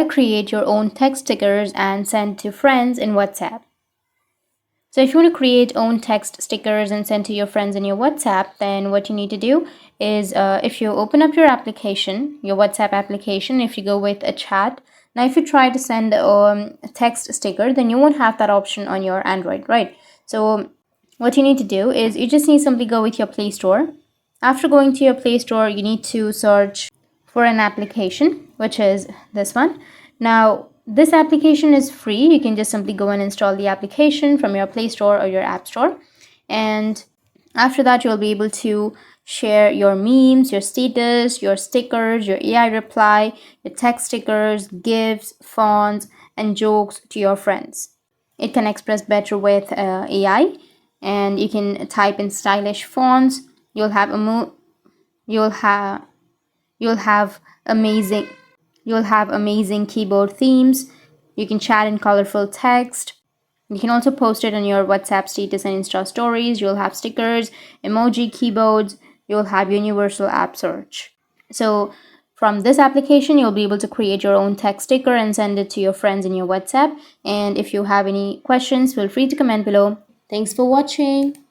to create your own text stickers and send to friends in WhatsApp. So if you want to create own text stickers and send to your friends in your WhatsApp, then what you need to do is if you open up your application, your WhatsApp application, if you go with a chat, now if you try to send a text sticker, then you won't have that option on your Android, right? So what you need to do is you just need to simply go with your Play Store. After going to your Play Store, you need to search for an application, which is this one. Now, this application is free. You can just simply go and install the application from your Play Store or your App Store. And after that, you'll be able to share your memes, your status, your stickers, your AI reply, your text stickers, GIFs, fonts, and jokes to your friends. It can express better with AI, and you can type in stylish fonts. You'll have amazing keyboard themes. You can chat in colorful text. You can also post it on your WhatsApp status and Insta stories. You'll have stickers, emoji keyboards. You'll have universal app search. So from this application, you'll be able to create your own text sticker and send it to your friends in your WhatsApp. And if you have any questions, feel free to comment below. Thanks for watching.